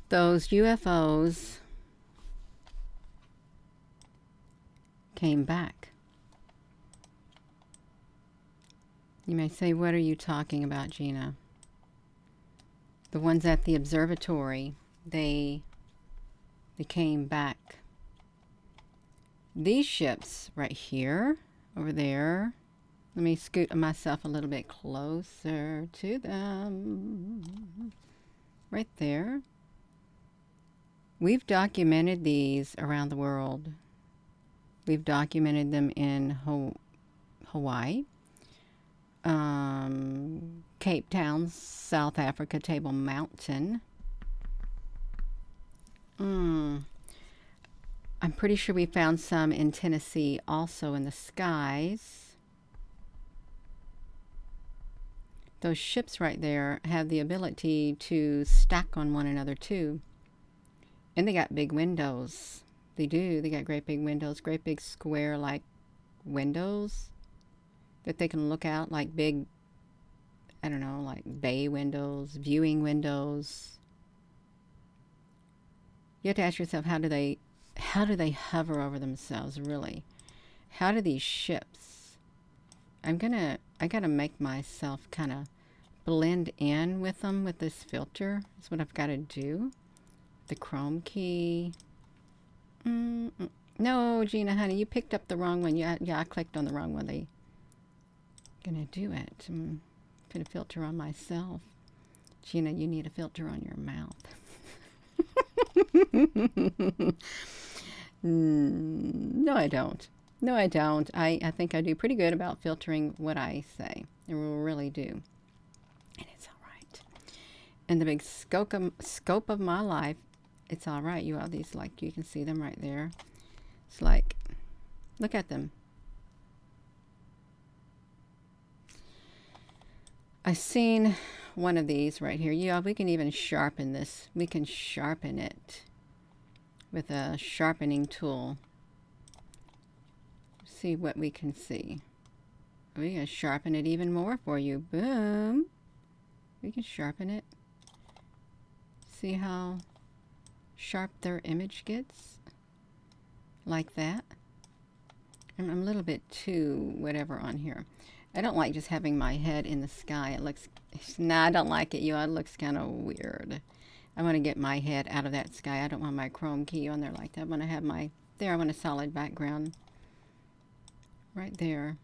Those UFOs came back. You may say, what are you talking about, Gina? The ones at the observatory, they came back. These ships right here, over there, let me scoot myself a little bit closer to them. Right there. We've documented these around the world. We've documented them in Hawaii, Cape Town, South Africa, Table Mountain. I'm pretty sure we found some in Tennessee also in the skies. Those ships right there have the ability to stack on one another too. And they got big windows. They do. They got great big windows, great big square like windows that they can look out, like big, I don't know, like bay windows, viewing windows. You have to ask yourself, how do they hover over themselves, really? How do these ships? I gotta make myself kind of blend in with them with this filter. That's what I've got to do. The chrome key. No, Gina, honey, you picked up the wrong one. Yeah, I clicked on the wrong one. They gonna do it. Put a filter on myself. Gina, you need a filter on your mouth. No, I don't. No, I don't. I think I do pretty good about filtering what I say. I really do. And it's all right. And the big scope of my life, it's all right. You have these, like, you can see them right there. It's like, look at them. I've seen one of these right here. Yeah, we can even sharpen this. We can sharpen it with a sharpening tool. See what we can see. We're going to sharpen it even more for you. Boom. We can sharpen it. See how sharp their image gets? Like that. I'm a little bit too whatever on here. I don't like just having my head in the sky. It looks, nah, I don't like it. It looks kind of weird. I want to get my head out of that sky. I don't want my chrome key on there like that. I want to have my, there, I want a solid background. Right there.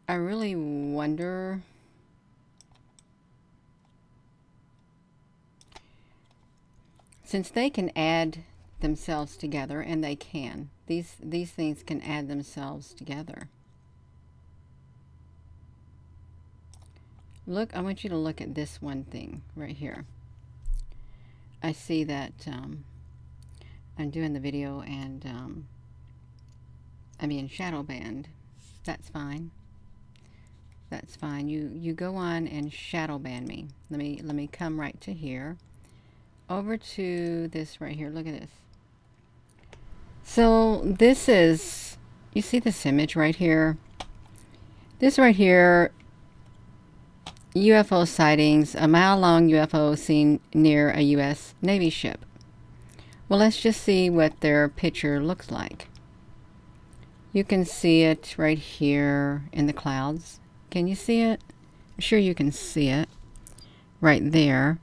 I really wonder, since they can add themselves together, and they can, these things can add themselves together. Look, I want you to look at this one thing right here. I see that I'm doing the video and I'm in shadow band. That's fine. That's fine. You go on and shadow band me. Let me come right to here. Over to this right here. Look at this. So this is, you see this image right here? This right here, UFO sightings, a mile-long UFO seen near a U.S. Navy ship. Well, let's just see what their picture looks like. You can see it right here in the clouds. Can you see it? I'm sure you can see it right there.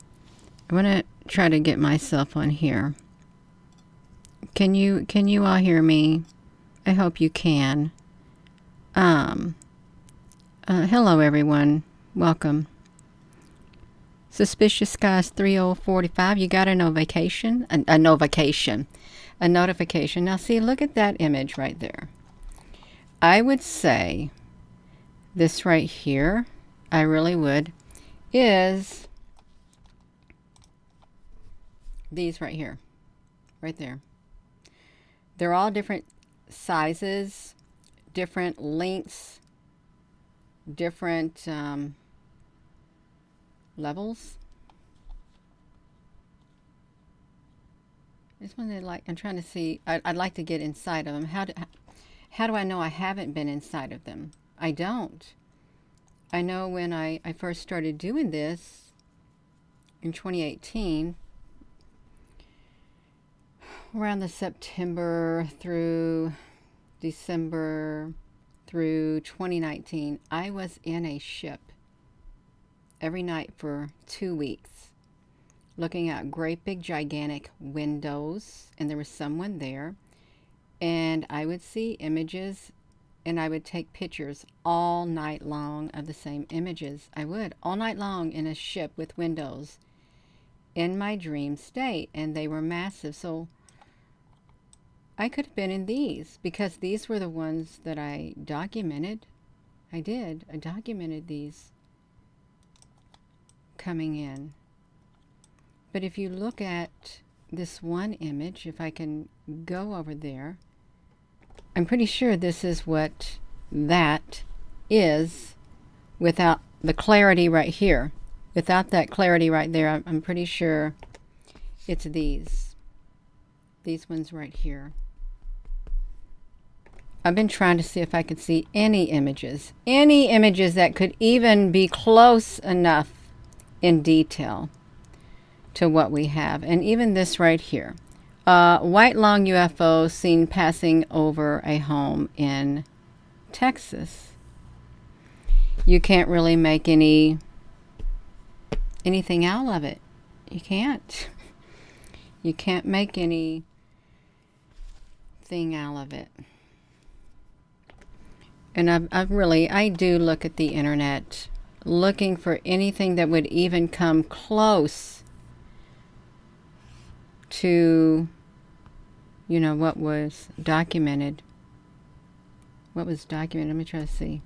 I want to try to get myself on here. Can you all hear me? I hope you can. Hello everyone. Welcome. Suspicious Skies 3045. You got a notification? A notification. A notification. Now see, look at that image right there. I would say this right here, I really would, is these right here. Right there. They're all different sizes, different lengths, different levels. This one, I'm trying to see. I'd like to get inside of them. How do I know I haven't been inside of them? I don't. I know when I first started doing this, in 2018, around the September through December through 2019, I was in a ship every night for 2 weeks, looking out great big gigantic windows, and there was someone there, and I would see images, and I would take pictures all night long of the same images. I would, all night long, in a ship with windows in my dream state, and they were massive. So I could have been in these, because these were the ones that I documented. I documented these coming in. But if you look at this one image, if I can go over there, I'm pretty sure this is what that is without the clarity right here. Without that clarity right there, I'm pretty sure it's these ones right here. I've been trying to see if I could see any images that could even be close enough in detail to what we have. And even this right here, white long UFO seen passing over a home in Texas. You can't really make anything out of it. You can't. You can't make anything out of it. And I do look at the internet, looking for anything that would even come close to, you know, what was documented. What was documented? Let me try to see.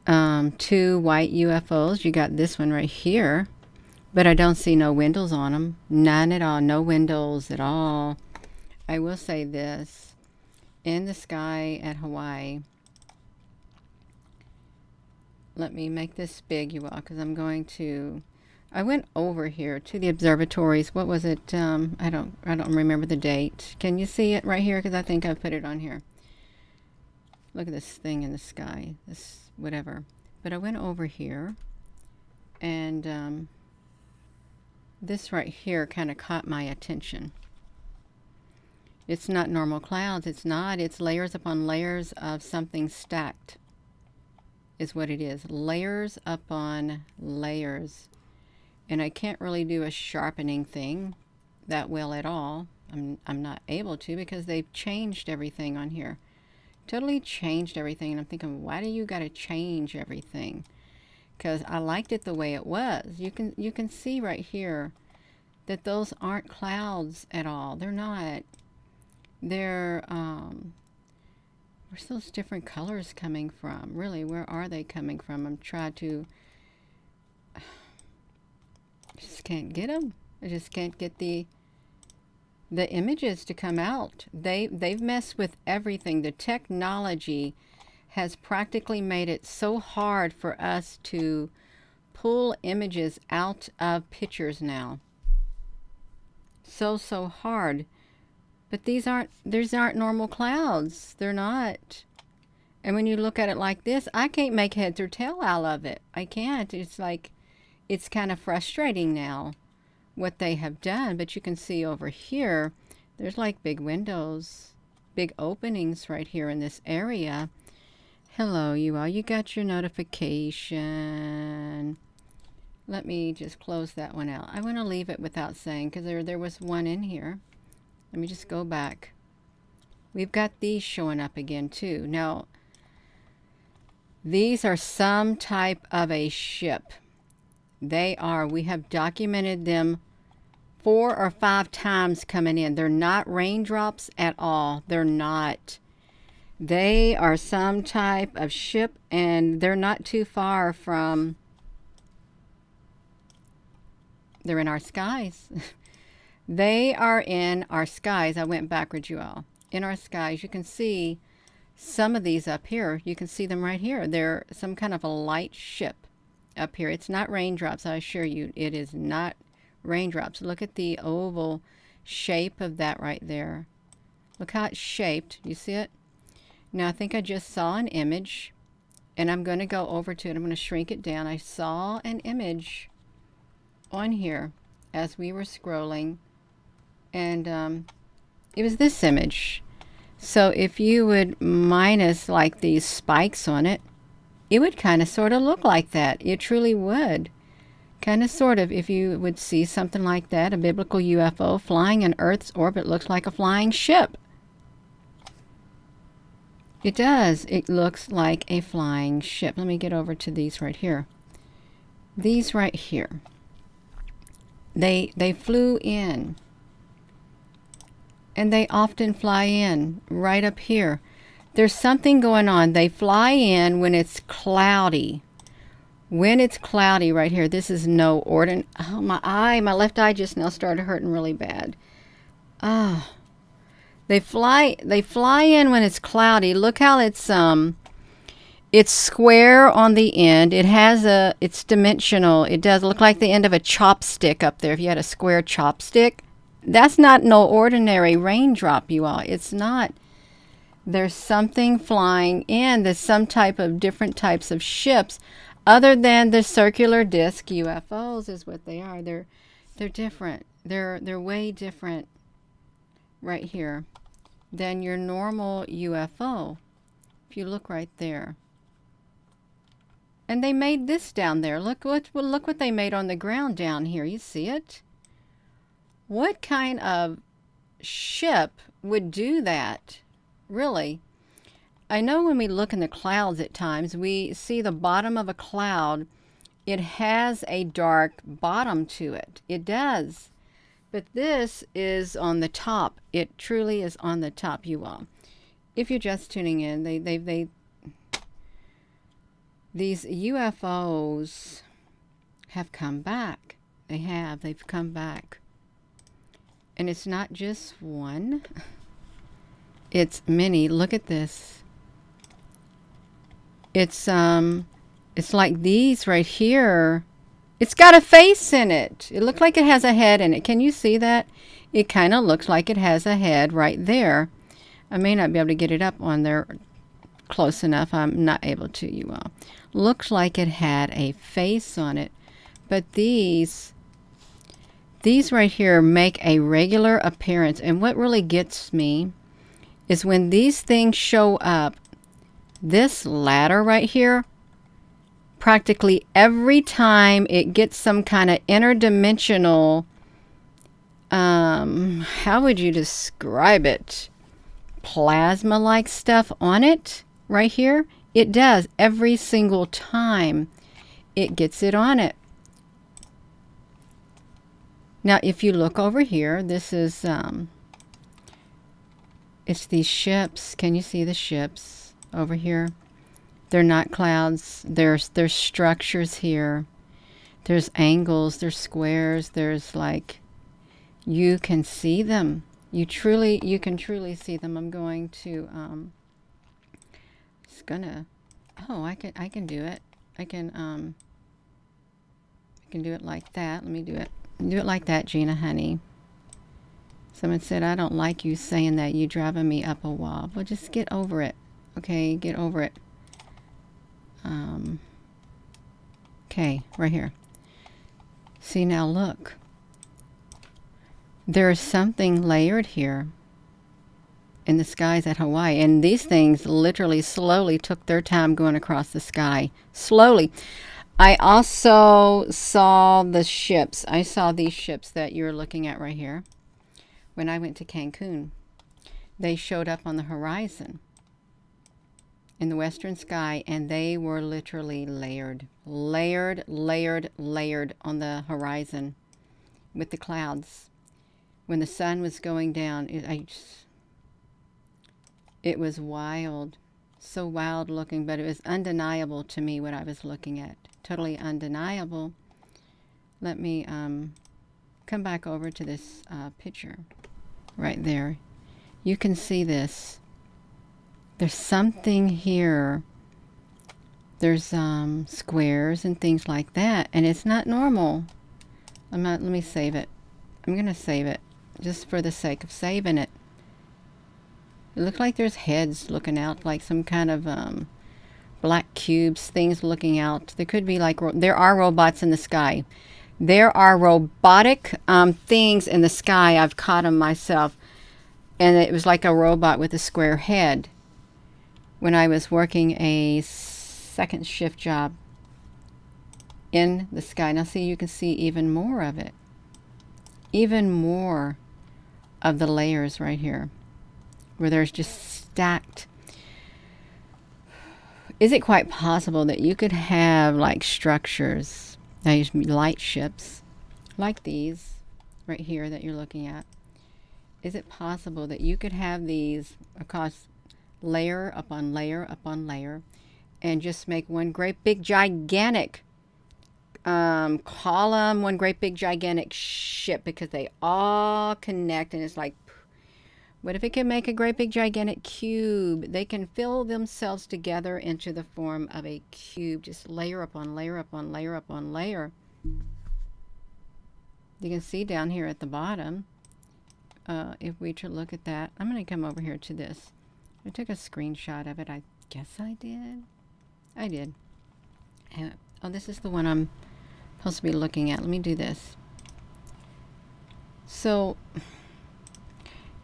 2 white UFOs. You got this one right here, but I don't see no windows on them. None at all. No windows at all. I will say this. In the sky at Hawaii, let me make this big, you all, because I'm going to, I went over here to the observatories. What was it? I don't remember the date. Can you see it right here? Because I think I put it on here. Look at this thing in the sky. This whatever. But I went over here, and this right here kind of caught my attention. It's not normal clouds. It's not. It's layers upon layers of something stacked. Is what it is. Layers upon layers. And I can't really do a sharpening thing that well at all. I'm not able to, because they've changed everything on here. Totally changed everything. And I'm thinking, why do you got to change everything? Because I liked it the way it was. You can see right here that those aren't clouds at all. They're not. They're where's those different colors coming from? Really, where are they coming from? I'm trying to, I just can't get them. I just can't get the images to come out. They've messed with everything. The technology has practically made it so hard for us to pull images out of pictures now. So hard. But these aren't normal clouds. They're not. And when you look at it like this, I can't make heads or tail out of it. I can't. It's like, it's kind of frustrating now what they have done. But you can see over here, there's like big windows, big openings right here in this area. Hello, you all. You got your notification. Let me just close that one out. I want to leave it without saying, because there was one in here. Let me just go back. We've got these showing up again too. Now, these are some type of a ship. They are. We have documented them 4 or 5 times coming in. They're not raindrops at all. They're not. They are some type of ship, and they're not too far from, they're in our skies. They are in our skies. I went backwards, you all. In our skies, you can see some of these up here. You can see them right here. They're some kind of a light ship up here. It's not raindrops, I assure you. It is not raindrops. Look at the oval shape of that right there. Look how it's shaped. You see it? Now, I think I just saw an image, and I'm going to go over to it. I'm going to shrink it down. I saw an image on here as we were scrolling, and it was this image. So if you would minus like these spikes on it, it would kind of sort of look like that. It truly would. Kind of sort of, if you would see something like that, a biblical UFO flying in Earth's orbit looks like a flying ship. It does. It looks like a flying ship. Let me get over to these right here. These right here. They flew in. And they often fly in right up here. There's something going on. They fly in when it's cloudy. When it's cloudy right here, this is no ordinary. Oh, my left eye just now started hurting really bad. Ah. They fly in when it's cloudy. Look how it's square on the end. It's dimensional. It does look like the end of a chopstick up there. If you had a square chopstick, that's not no ordinary raindrop, you all. It's not. There's something flying in. There's some type of different types of ships. Other than the circular disc UFOs is what they are. They're different. They're way different right here than your normal UFO. If you look right there. And they made this down there. Look what they made on the ground down here. You see it? What kind of ship would do that? Really? I know when we look in the clouds at times, we see the bottom of a cloud. It has a dark bottom to it. It does. But this is on the top. It truly is on the top, you all. If you're just tuning in, these UFOs have come back. They've come back. And it's not just one. It's many. Look at this. It's like these right here. It's got a face in it. It looks like it has a head in it. Can you see that? It kind of looks like it has a head right there. I may not be able to get it up on there close enough. I'm not able to, you all. Looks like it had a face on it. But these right here make a regular appearance. And what really gets me is when these things show up, this ladder right here, practically every time it gets some kind of interdimensional, how would you describe it? Plasma-like stuff on it right here. It does every single time it gets it on it. Now, if you look over here, this is, it's these ships. Can you see the ships over here? They're not clouds. There's structures here. There's angles. There's squares. There's like, you can see them. You can truly see them. I'm going to, it's gonna, oh, I can do it. I can do it like that. Let me do it. Do it like that, Gina, honey. Someone said, I don't like you saying that. You driving me up a wall. Well, just get over it. Okay, get over it. Okay, right here. See, now look. There's something layered here in the skies at Hawaii. And these things literally slowly took their time going across the sky. Slowly. I also saw the ships. I saw these ships that you're looking at right here. When I went to Cancun, they showed up on the horizon in the western sky, and they were literally layered on the horizon with the clouds. When the sun was going down, it was wild, so wild looking, but it was undeniable to me what I was looking at. Totally undeniable. Let me come back over to this picture right there. You can see this. There's something here. There's squares and things like that, and it's not normal. Let me save it. I'm gonna save it just for the sake of saving it. It looks like there's heads looking out, like some kind of black cubes, things looking out. There could be like, there are robots in the sky. There are robotic things in the sky. I've caught them myself. And it was like a robot with a square head when I was working a second shift job in the sky. Now see, you can see even more of it. Even more of the layers right here where there's just stacked. Is it quite possible that you could have like structures, light ships, like these right here that you're looking at? Is it possible that you could have these across layer upon layer upon layer and just make one great big gigantic column, one great big gigantic ship, because they all connect, and it's like, what if it can make a great big gigantic cube? They can fill themselves together into the form of a cube, just layer upon layer upon layer upon layer. You can see down here at the bottom, if we to look at that, I'm going to come over here to this. I took a screenshot of it. I guess I did. I did. Oh, this is the one I'm supposed to be looking at. Let me do this. So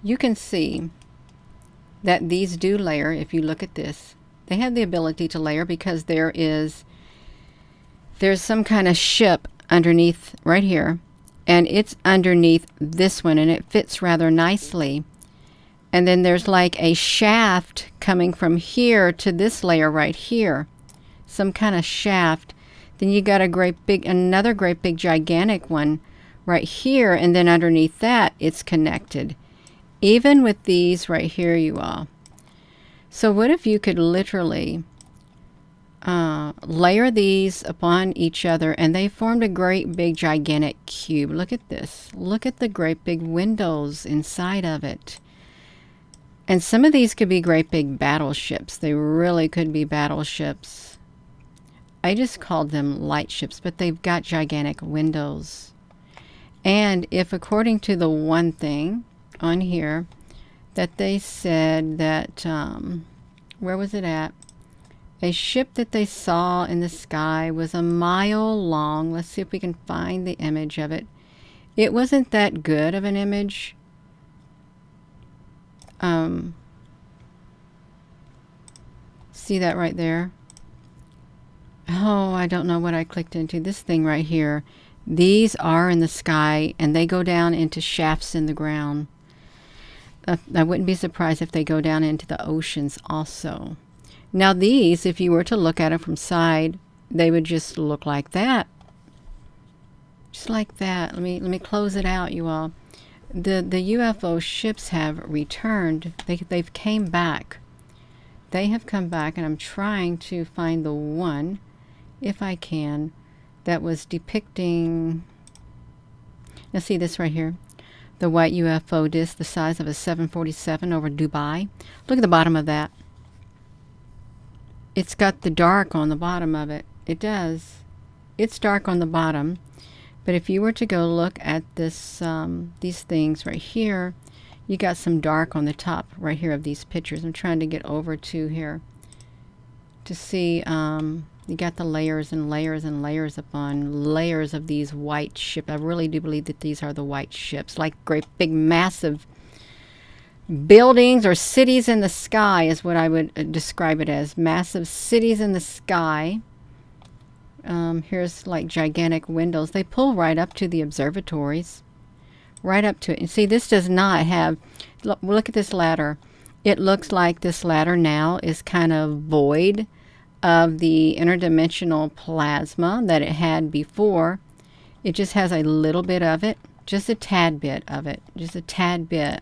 you can see that these do layer. If you look at this, they have the ability to layer because there's some kind of ship underneath right here, and it's underneath this one, and it fits rather nicely. And then there's like a shaft coming from here to this layer right here, some kind of shaft. Then you got another great big gigantic one right here, and then underneath that it's connected. Even with these right here, you all. So what if you could literally layer these upon each other, and they formed a great big gigantic cube? Look at this. Look at the great big windows inside of it. And some of these could be great big battleships. They really could be battleships. I just called them light ships, but they've got gigantic windows. And if, according to the one thing on here, that they said that, where was it at? A ship that they saw in the sky was a mile long. Let's see if we can find the image of it. It wasn't that good of an image. See that right there? Oh, I don't know what I clicked into. This thing right here. These are in the sky, and they go down into shafts in the ground. I wouldn't be surprised if they go down into the oceans also. Now these, if you were to look at it from side, they would just look like that. Just like that. Let me close it out, you all. The UFO ships have returned. They've came back. They have come back, and I'm trying to find the one, if I can, that was depicting. Now see this right here. The white UFO disc the size of a 747 over Dubai. Look at the bottom of that. It's got the dark on the bottom of it. It does. It's dark on the bottom. But if you were to go look at this, these things right here, you got some dark on the top right here of these pictures. I'm trying to get over to here to see. You got the layers and layers and layers upon layers of these white ships. I really do believe that these are the white ships, like great big massive buildings or cities in the sky is what I would describe it as. Massive cities in the sky. Here's like gigantic windows. They pull right up to the observatories. Right up to it. And see, this does not have, look at this ladder. It looks like this ladder now is kind of void of the interdimensional plasma that it had before. It just has a little bit of it, just a tad bit of it, just a tad bit.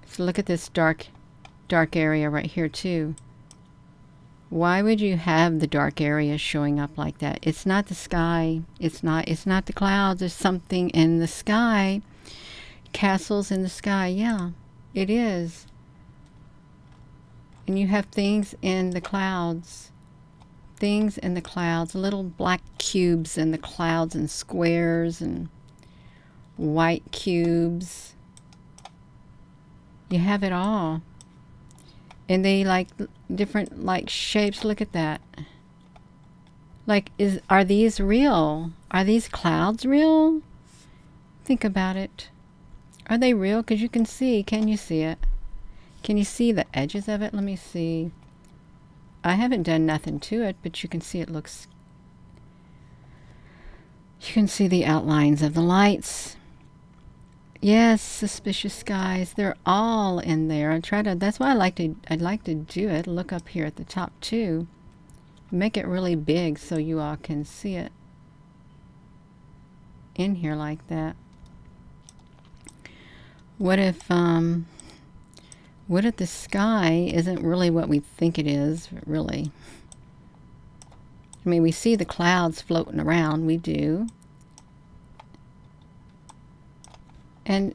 So look at this dark area right here too. Why would you have the dark area showing up like that? It's not the sky. It's not the clouds. There's something in the sky. Castles in the sky. Yeah, it is. And you have things in the clouds. Things in the clouds. Little black cubes in the clouds, and squares and white cubes. You have it all. And they like different like shapes. Look at that. Like, are these real? Are these clouds real? Think about it. Are they real? Because you can see. Can you see it? Can you see the edges of it? Let me see. I haven't done nothing to it, but you can see it looks... You can see the outlines of the lights. Yes, suspicious skies. They're all in there. I try to... That's why I'd like to do it. Look up here at the top too. Make it really big so you all can see it in here like that. What if the sky isn't really what we think it is, really? I mean, we see the clouds floating around, we do. And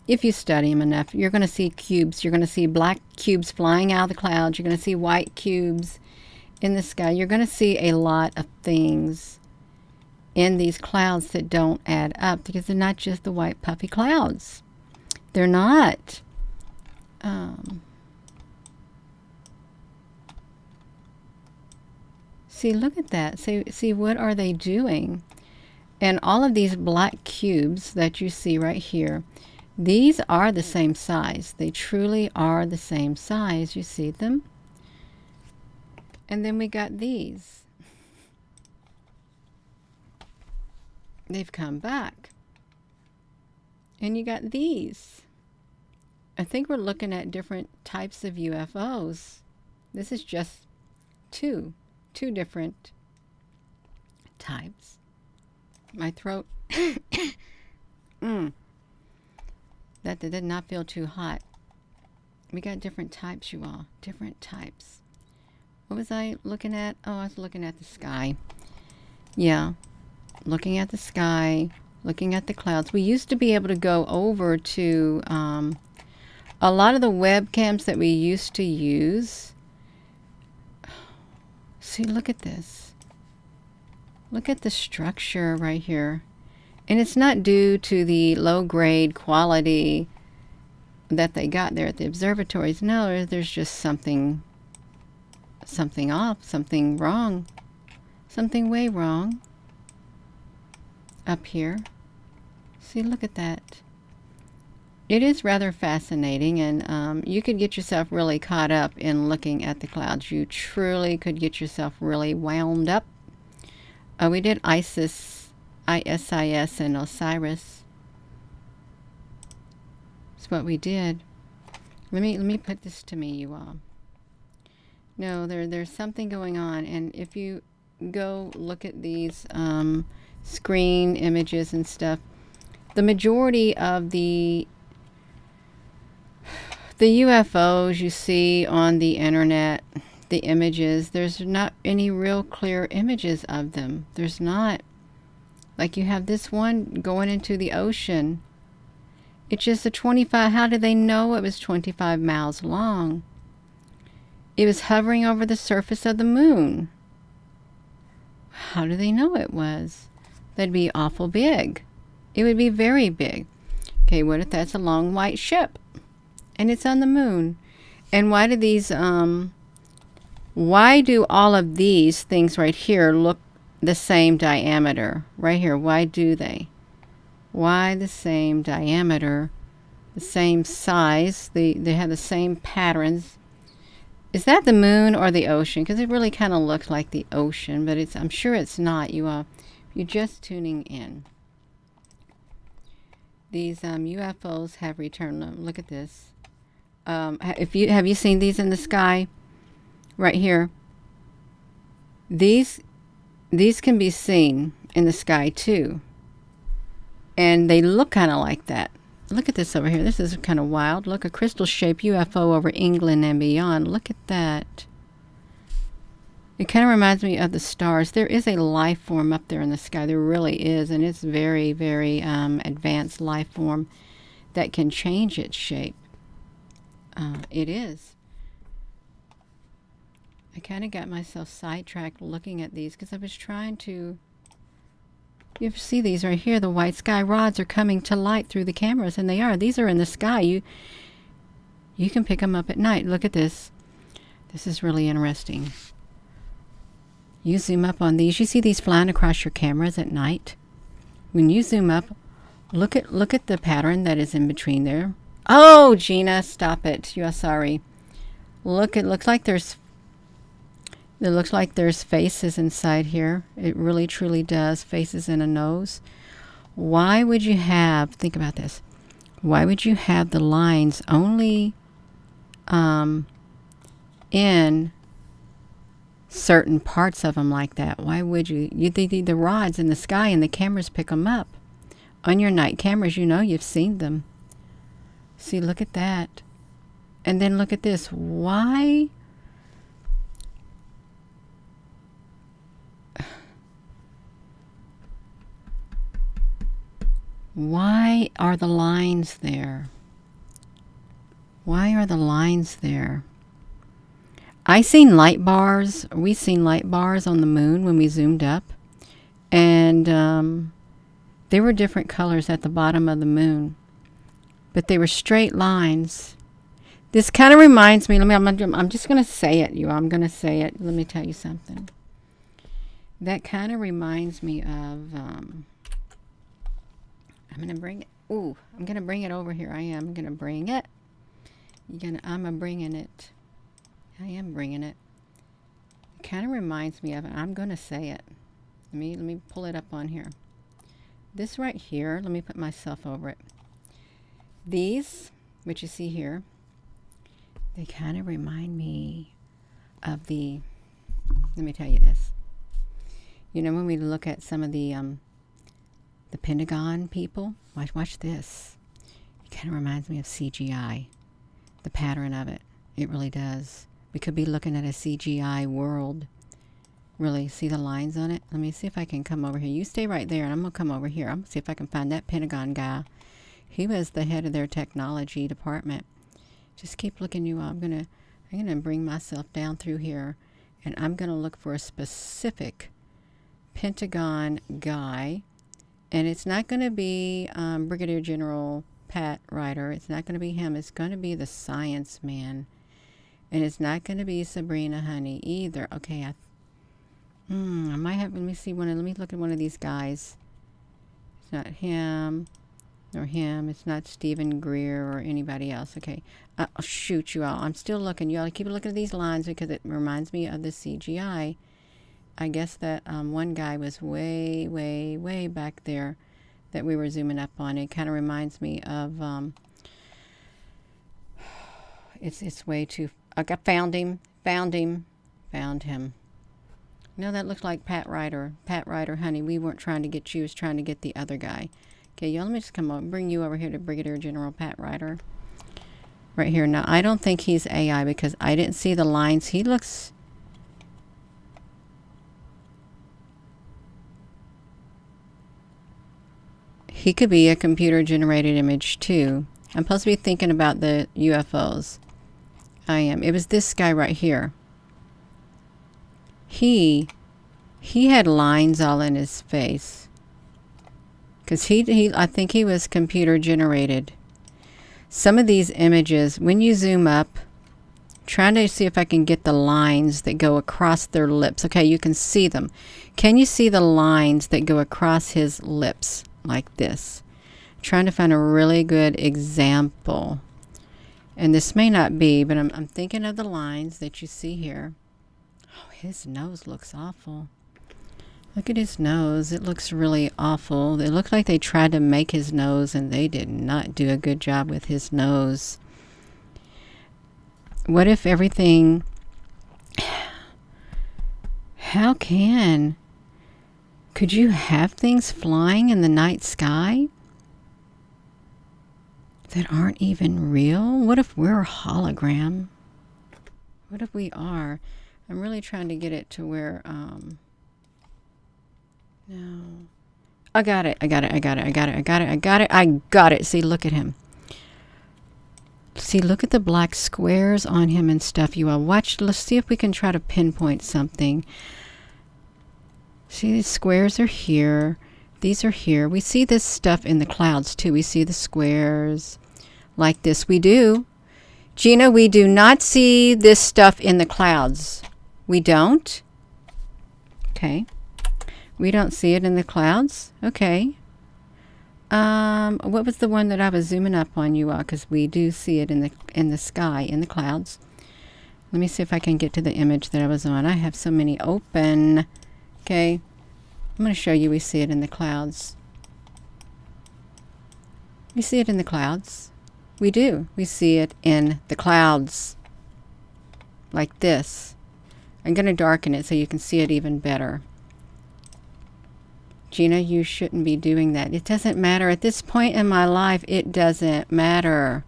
if you study them enough, you're going to see cubes. You're going to see black cubes flying out of the clouds. You're going to see white cubes in the sky. You're going to see a lot of things in these clouds that don't add up, because they're not just the white puffy clouds. They're not. See, look at that. See, what are they doing? And all of these black cubes that you see right here, these are the same size. They truly are the same size. You see them? And then we got these. They've come back. And you got these. I think we're looking at different types of UFOs. This is just two different types. My throat. That did not feel too hot. We got different types, you all. Different types. What was I looking at? Oh, I was looking at the sky. Yeah. Looking at the sky. Looking at the clouds. We used to be able to go over to a lot of the webcams that we used to use. See, look at this. Look at the structure right here. And it's not due to the low-grade quality that they got there at the observatories. No, there's just something off, something wrong. Something way wrong. Up here. See, look at that. It is rather fascinating, and you could get yourself really caught up in looking at the clouds. You truly could get yourself really wound up. We did ISIS, and Osiris. That's what we did. Let me put this to me, you all. No, there's something going on, and if you go look at these screen images and stuff, the majority of the UFOs you see on the internet, the images, there's not any real clear images of them. There's not. Like, you have this one going into the ocean. It's just a 25, how did they know it was 25 miles long? It was hovering over the surface of the moon. How do they know it was? That'd be awful big. It would be very big. Okay, what if that's a long white ship and it's on the moon? And why do these why do all of these things right here look the same diameter? Right here, why do they? Why the same diameter, the same size? They have the same patterns. Is that the moon or the ocean? Because it really kind of looks like the ocean, but I'm sure it's not. You're just tuning in. These UFOs have returned. Look at this. Have you seen these in the sky? Right here. These can be seen in the sky too, and they look kind of like that. Look at this over here. This is kind of wild. Look, a crystal-shaped UFO over England and beyond. Look at that. It kind of reminds me of the stars. There is a life form up there in the sky. There really is, and it's very, very advanced life form that can change its shape. It is. I kind of got myself sidetracked looking at these because I was trying to... You ever see these right here? The white sky rods are coming to light through the cameras, and they are. These are in the sky. You can pick them up at night. Look at this. This is really interesting. You zoom up on these. You see these flying across your cameras at night? When you zoom up, look at the pattern that is in between there. Oh, Gina, stop it. You are sorry. Look, it looks like there's faces inside here. It really truly does. Faces and a nose. Why would you have, think about this. Why would you have the lines only in certain parts of them like that? Why would you? The rods in the sky and the cameras pick them up. On your night cameras, you know you've seen them. See, look at that. And then look at this. Why? Why are the lines there? Why are the lines there? We seen light bars on the moon when we zoomed up. And they were different colors at the bottom of the moon. But they were straight lines. This kind of reminds me, I'm just going to say it, I'm going to say it. Let me tell you something. That kind of reminds me of, I'm going to bring it. Ooh, I'm going to bring it over here. I am going to bring it. I'm bringing it. I am bringing it. It kind of reminds me of it. I'm going to say it. Let me pull it up on here. This right here, let me put myself over it. These, which you see here, they kind of remind me of the, let me tell you this. You know, when we look at some of the Pentagon people, watch this. It kind of reminds me of CGI, the pattern of it. It really does. We could be looking at a CGI world. Really, see the lines on it? Let me see if I can come over here. You stay right there, and I'm going to come over here. I'm going to see if I can find that Pentagon guy. He was the head of their technology department. Just keep looking, you all. I'm gonna bring myself down through here, and I'm gonna look for a specific Pentagon guy, and it's not gonna be Brigadier General Pat Ryder. It's not gonna be him. It's gonna be the science man, and it's not gonna be Sabrina Honey either. Okay, I might have. Let me see one. Let me look at one of these guys. It's not him. Or him. It's not Stephen Greer or anybody else. Okay. Oh, shoot, you all. I'm still looking. You all keep looking at these lines because it reminds me of the CGI. I guess that one guy was way, way, way back there that we were zooming up on. It kind of reminds me of, it's way too, I found him. No, that looks like Pat Ryder. Pat Ryder, honey. We weren't trying to get you. We was trying to get the other guy. Okay, y'all, let me just come over, bring you over here to Brigadier General Pat Ryder. Right here. Now, I don't think he's AI because I didn't see the lines. He looks... He could be a computer-generated image, too. I'm supposed to be thinking about the UFOs. I am. It was this guy right here. He had lines all in his face. Because I think he was computer generated. Some of these images, when you zoom up, trying to see if I can get the lines that go across their lips. Okay, you can see them. Can you see the lines that go across his lips like this? Trying to find a really good example. And this may not be, but I'm thinking of the lines that you see here. Oh, his nose looks awful. Look at his nose. It looks really awful. It looked like they tried to make his nose, and they did not do a good job with his nose. What if everything... How could you have things flying in the night sky that aren't even real? What if we're a hologram? What if we are? I'm really trying to get it to where... No. I got it. See, look at him. See, look at the black squares on him and stuff. You all watch. Let's see if we can try to pinpoint something. See, these squares are here. These are here. We see this stuff in the clouds, too. We see the squares like this. We do. Gina, we do not see this stuff in the clouds. We don't. Okay. We don't see it in the clouds? Okay. What was the one that I was zooming up on you all? Because we do see it in the sky, in the clouds. Let me see if I can get to the image that I was on. I have so many open. Okay. I'm going to show you we see it in the clouds. We see it in the clouds. We do. We see it in the clouds. Like this. I'm going to darken it so you can see it even better. Gina, you shouldn't be doing that. It doesn't matter. At this point in my life, it doesn't matter.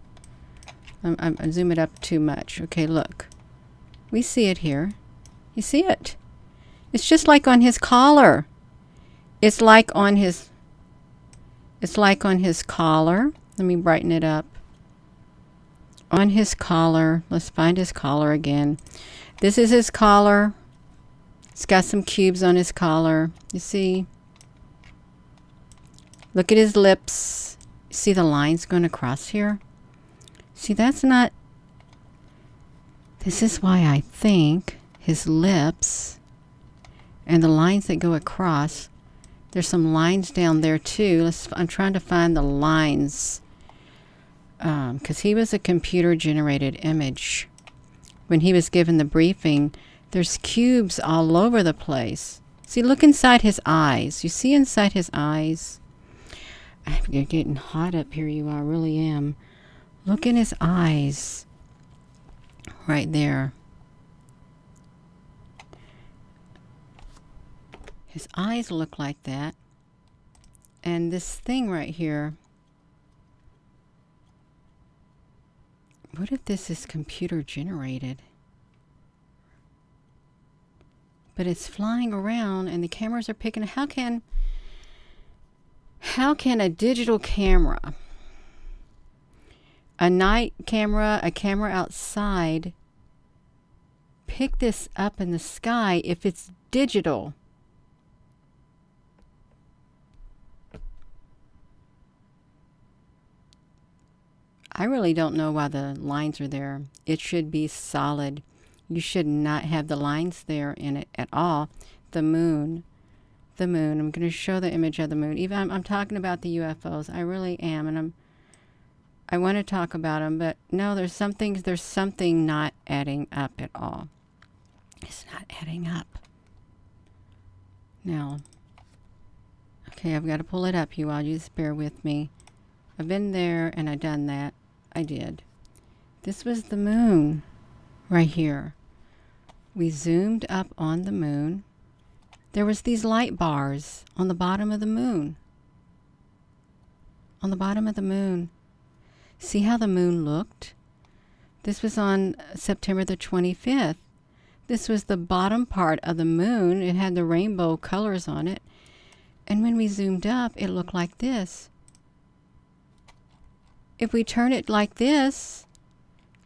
I'm zoom it up too much. Okay, look. We see it here. You see it? It's just like on his collar. It's like on his collar. Let me brighten it up. On his collar. Let's find his collar again. This is his collar. It's got some cubes on his collar. You see? Look at his lips. See the lines going across here? See, that's not... This is why I think his lips and the lines that go across, there's some lines down there too. I'm trying to find the lines because he was a computer-generated image. When he was given the briefing, there's cubes all over the place. See, look inside his eyes. You see inside his eyes? You're getting hot up here, you are. I really am. Look in his eyes. Right there. His eyes look like that. And this thing right here. What if this is computer generated? But it's flying around and the cameras are picking. How can a digital camera, a night camera, a camera outside, pick this up in the sky if it's digital? I really don't know why the lines are there. It should be solid. You should not have the lines there in it at all. The moon. The moon. I'm going to show the image of the moon. Even I'm talking about the UFOs. I really am, and I want to talk about them, but no, there's something not adding up at all. It's not adding up. Now, okay, I've got to pull it up, you all. You just bear with me. I've been there and I've done that. I did. This was the moon right here. We zoomed up on the moon. There was these light bars on the bottom of the moon. On the bottom of the moon. See how the moon looked? This was on September the 25th. This was the bottom part of the moon. It had the rainbow colors on it. And when we zoomed up, it looked like this. If we turn it like this,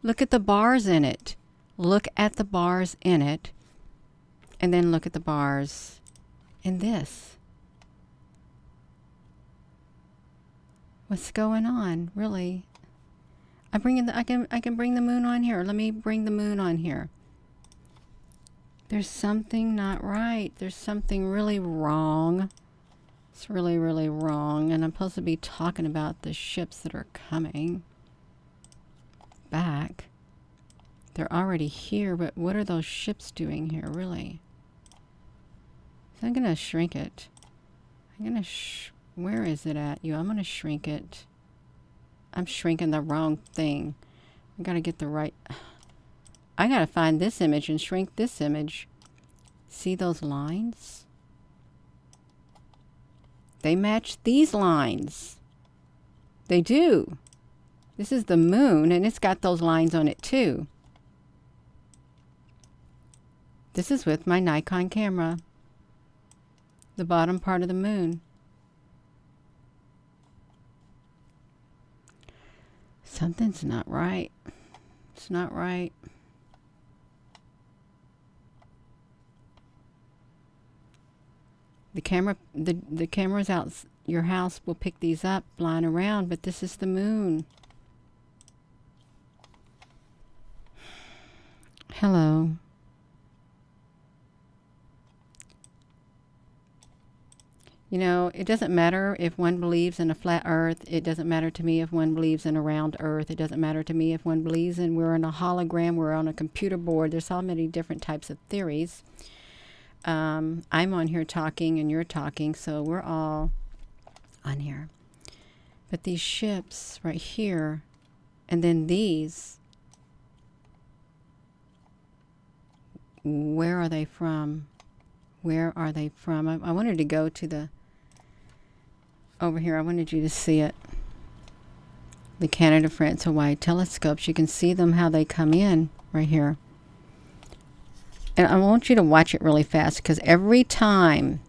look at the bars in it. Look at the bars in it. And then look at the bars in this. What's going on, really? I can bring the moon on here. Let me bring the moon on here. There's something not right. There's something really wrong. It's really, really wrong. And I'm supposed to be talking about the ships that are coming back. They're already here, but what are those ships doing here, really? So I'm going to shrink it. Where is it at, you? I'm going to shrink it. I'm shrinking the wrong thing. I got to get the right... I got to find this image and shrink this image. See those lines? They match these lines. They do. This is the moon, and it's got those lines on it too. This is with my Nikon camera. The bottom part of the moon. Something's not right. It's not right. The cameras out your house will pick these up flying around, but this is the moon. Hello. You know, it doesn't matter if one believes in a flat earth. It doesn't matter to me if one believes in a round earth. It doesn't matter to me if one believes in we're in a hologram, we're on a computer board. There's so many different types of theories. I'm on here talking and you're talking, so we're all on here. But these ships right here, and then these, where are they from? Where are they from? I wanted to go to the over here. I wanted you to see it. The Canada, France, Hawaii telescopes. You can see them, how they come in right here. And I want you to watch it really fast, because every time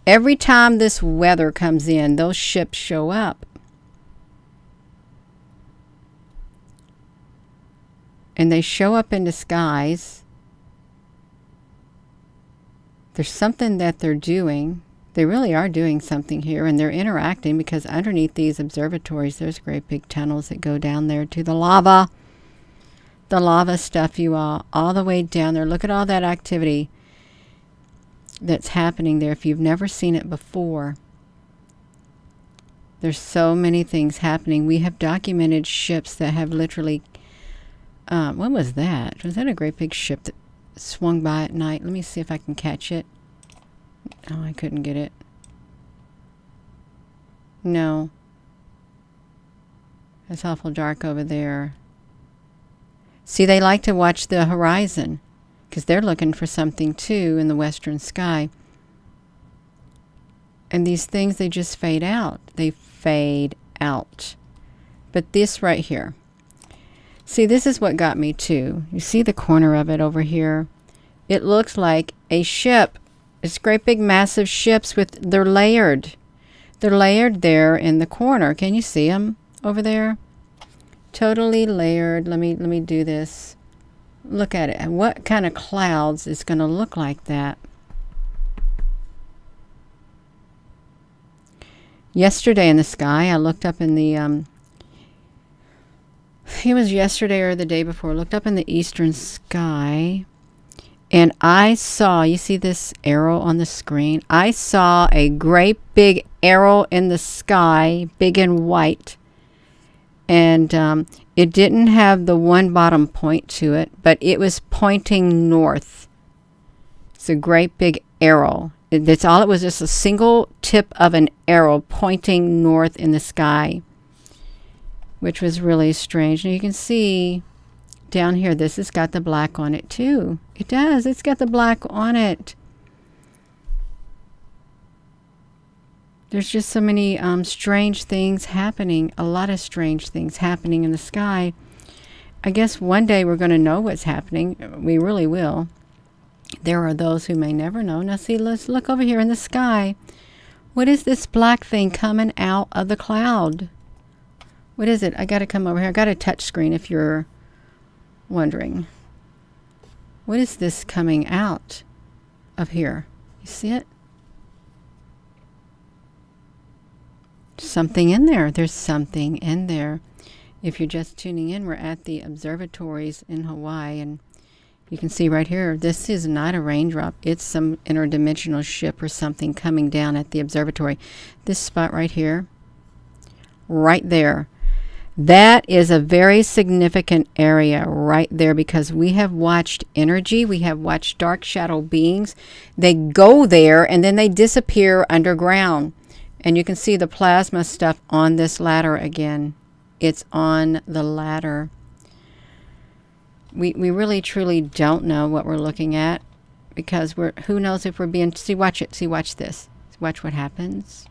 this weather comes in, those ships show up. And they show up in the skies. There's something that they're doing. They really are doing something here, and they're interacting, because underneath these observatories, there's great big tunnels that go down there to the lava. The lava stuff, you all the way down there. Look at all that activity that's happening there. If you've never seen it before, there's so many things happening. We have documented ships that have literally, what was that? Was that a great big ship that swung by at night? Let me see if I can catch it. Oh, I couldn't get it. No. It's awful dark over there. See, they like to watch the horizon, because they're looking for something too in the western sky. And these things, they just fade out. They fade out. But this right here. See, this is what got me too. You see the corner of it over here? It looks like a ship. It's great big massive ships with, they're layered. They're layered there in the corner. Can you see them over there? Totally layered. Let me do this. Look at it. And what kind of clouds is going to look like that? Yesterday in the sky, I looked up in the, it was yesterday or the day before, looked up in the eastern sky, and I saw, you see this arrow on the screen? I saw a great big arrow in the sky, big and white. And it didn't have the one bottom point to it, but it was pointing north. It's a great big arrow. That's all it was, just a single tip of an arrow pointing north in the sky, which was really strange. And you can see down here, this has got the black on it too. It does. It's got the black on it. There's just so many strange things happening. A lot of strange things happening in the sky. I guess one day we're going to know what's happening. We really will. There are those who may never know. Now see, let's look over here in the sky. What is this black thing coming out of the cloud? What is it? I got to come over here. I got a touch screen if you're wondering. What is this coming out of here? You see it? Something in there. There's something in there. If you're just tuning in, we're at the observatories in Hawaii, and you can see right here, this is not a raindrop. It's some interdimensional ship or something coming down at the observatory. This spot right here, right there, that is a very significant area right there, because we have watched energy. We have watched dark shadow beings. They go there and then they disappear underground. And you can see the plasma stuff on this ladder again. It's on the ladder. We really truly don't know what we're looking at, because who knows if we're being, see, watch it. See, watch this. Watch what happens.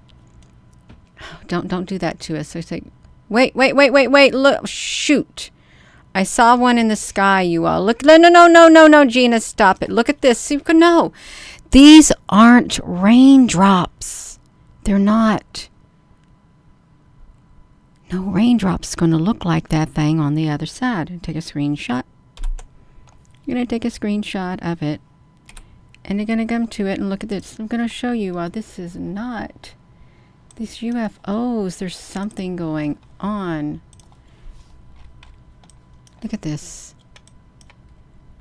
Oh, don't do that to us. So it's like, wait, look, shoot. I saw one in the sky, you all. Look, no, Gina, stop it. Look at this. See, no. These aren't raindrops. They're not. No raindrop's going to look like that thing on the other side. Take a screenshot. You're going to take a screenshot of it. And you're going to come to it and look at this. I'm going to show you why this is not. These UFOs, there's something going on. Look at this.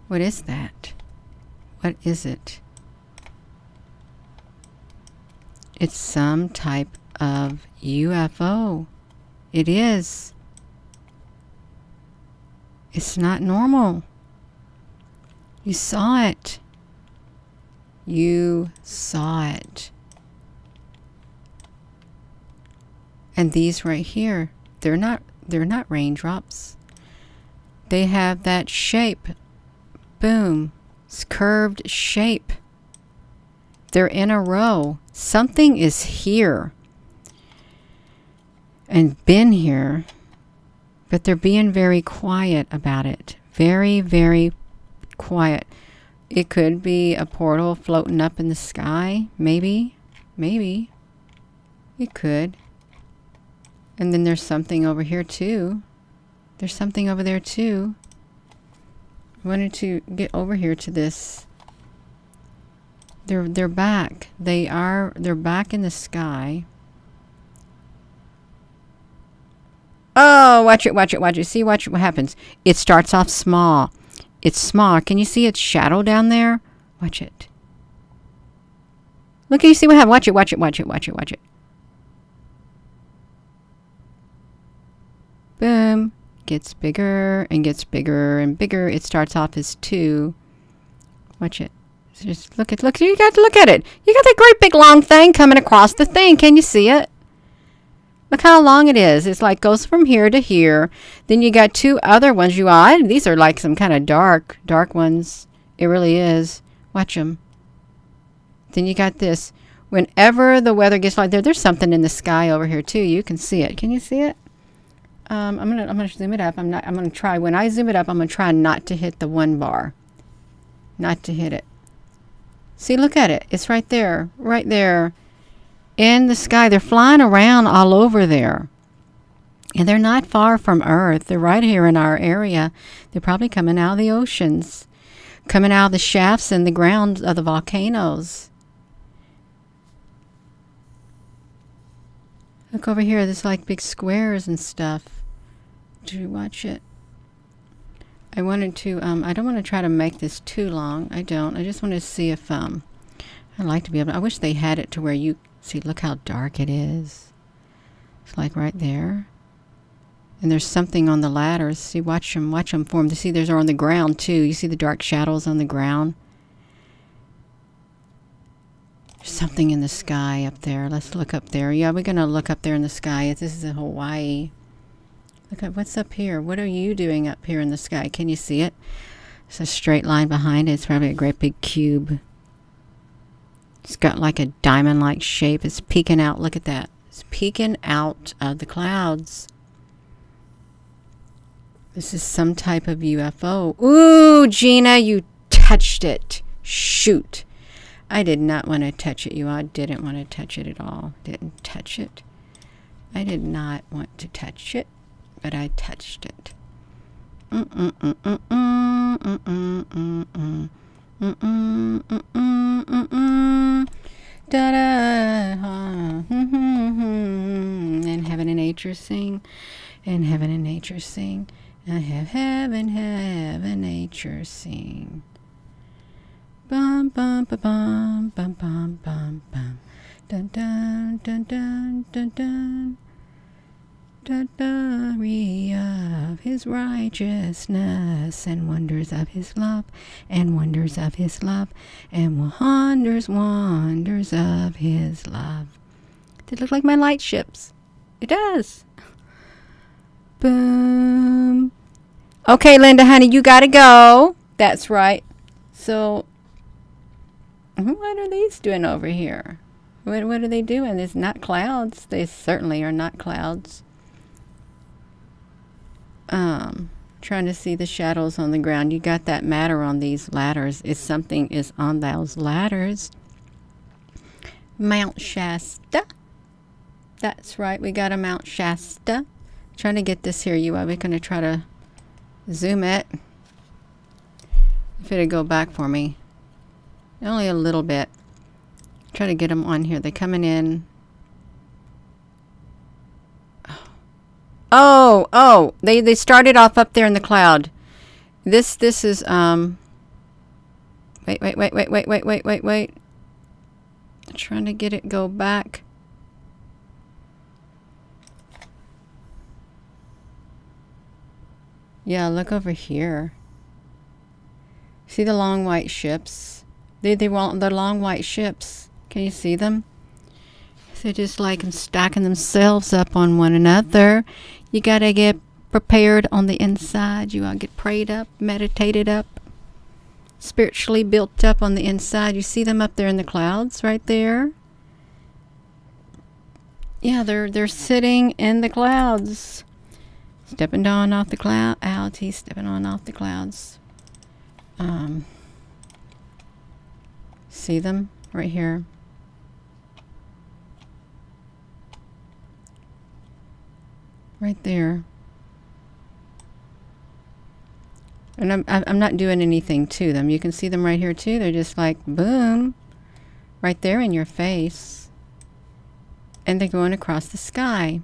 What is that? What is it? It's some type of UFO. It is. It's not normal. You saw it. You saw it. And these right here, they're not raindrops. They have that shape. Boom. It's curved shape. They're in a row. Something is here. And been here. But they're being very quiet about it. Very, very quiet. It could be a portal floating up in the sky. Maybe. Maybe. It could. And then there's something over here too. There's something over there too. I wanted to get over here to this. They're back. They're back in the sky. Oh, watch it, watch it, watch it. See, watch what happens. It starts off small. It's small. Can you see its shadow down there? Watch it. Look, can you see what happens? Watch it, watch it, watch it, watch it, watch it. Boom. Gets bigger and gets bigger and bigger. It starts off as 2. Watch it. Just look, you got to look at it. You got that great big long thing coming across the thing. Can you see it? Look how long it is. It's like goes from here to here. Then you got 2 other ones. These are like some kind of dark ones. It really is. Watch them. Then you got this. Whenever the weather gets like there's something in the sky over here too. You can see it. Can you see it? I'm gonna zoom it up. I'm gonna try. When I zoom it up, I'm gonna try not to hit the 1 bar. Not to hit it. See, look at it. It's right there. Right there. In the sky. They're flying around all over there. And they're not far from Earth. They're right here in our area. They're probably coming out of the oceans. Coming out of the shafts in the ground of the volcanoes. Look over here. There's like big squares and stuff. Did you watch it? I wanted to, I don't want to try to make this too long. I don't. I just want to see if, I'd like to be able to, I wish they had it to where you, see, look how dark it is. It's like right there. And there's something on the ladders. See, watch them form. See, there's on the ground too. You see the dark shadows on the ground? There's something in the sky up there. Let's look up there. Yeah, we're going to look up there in the sky. This is in Hawaii. Look at what's up here. What are you doing up here in the sky? Can you see it? There's a straight line behind it. It's probably a great big cube. It's got like a diamond-like shape. It's peeking out. Look at that. It's peeking out of the clouds. This is some type of UFO. Ooh, Gina, you touched it. Shoot. I did not want to touch it, you all. I didn't want to touch it at all. Didn't touch it. I did not want to touch it, but I touched it. And heaven and nature sing. And heaven and nature sing. I have heaven, nature sing. Bum bum ba bum bum bum bum bum. Dun dun dun dun dun dun. The glory of his righteousness and wonders of his love and wonders of his love and wonders of his love. They look like my light ships. It does. Boom. Okay, Linda, honey, you gotta go. That's right. So, what are these doing over here? What are they doing? It's not clouds. They certainly are not clouds. Trying to see the shadows on the ground. You got that matter on these ladders. If something is on those ladders. Mount Shasta. That's right. We got a Mount Shasta. Trying to get this here. We're going to try to zoom it. If it'll go back for me. Only a little bit. Try to get them on here. They're coming in. Oh, they started off up there in the cloud. This is, wait. Trying to get it go back. Yeah, look over here. See the long white ships? They're long white ships. Can you see them? They're just like stacking themselves up on one another. You gotta get prepared on the inside. You gotta get prayed up, meditated up, spiritually built up on the inside. You see them up there in the clouds right there? Yeah, they're sitting in the clouds. Stepping on off the cloud. Out, he's stepping on off the clouds. See them right here? Right there. And I'm not doing anything to them. You can see them right here too. They're just like, boom, right there in your face. And they're going across the sky.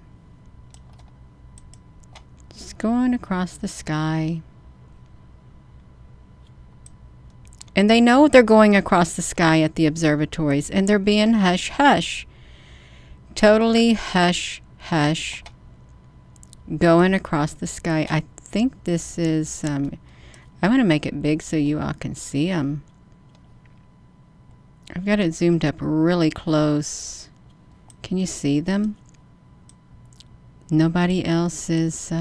Just going across the sky. And they know they're going across the sky at the observatories. And they're being hush, hush. Totally hush, hush. Going across the sky. I think this is... I want to make it big so you all can see them. I've got it zoomed up really close. Can you see them? Nobody else is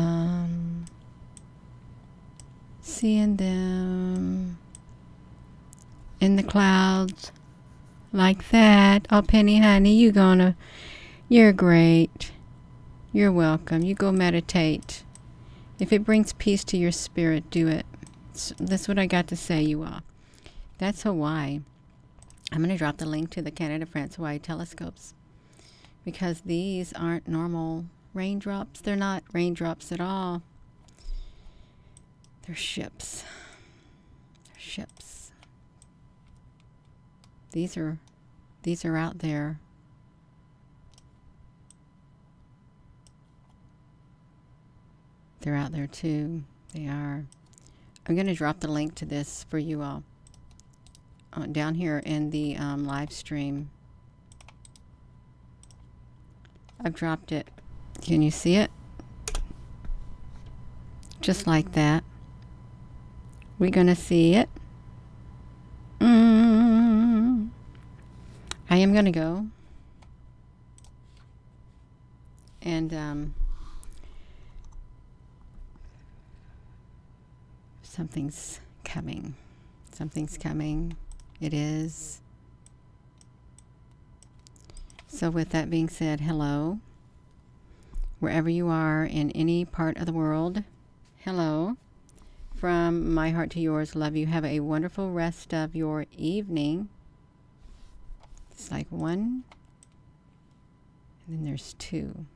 seeing them in the clouds like that. Oh, Penny, honey, you're great. You're welcome. You go meditate. If it brings peace to your spirit, do it. That's what I got to say, you all. That's Hawaii. I'm going to drop the link to the Canada, France, Hawaii telescopes because these aren't normal raindrops. They're not raindrops at all. They're ships. They're ships. These are out there. They're out there too. They are. I'm going to drop the link to this for you all down here in the live stream. I've dropped it. Can you see it? Just like that. We're going to see it. I am going to go and something's coming. Something's coming. It is. So with that being said, hello. Wherever you are in any part of the world, hello. From my heart to yours, love you. Have a wonderful rest of your evening. It's like one, and then there's two.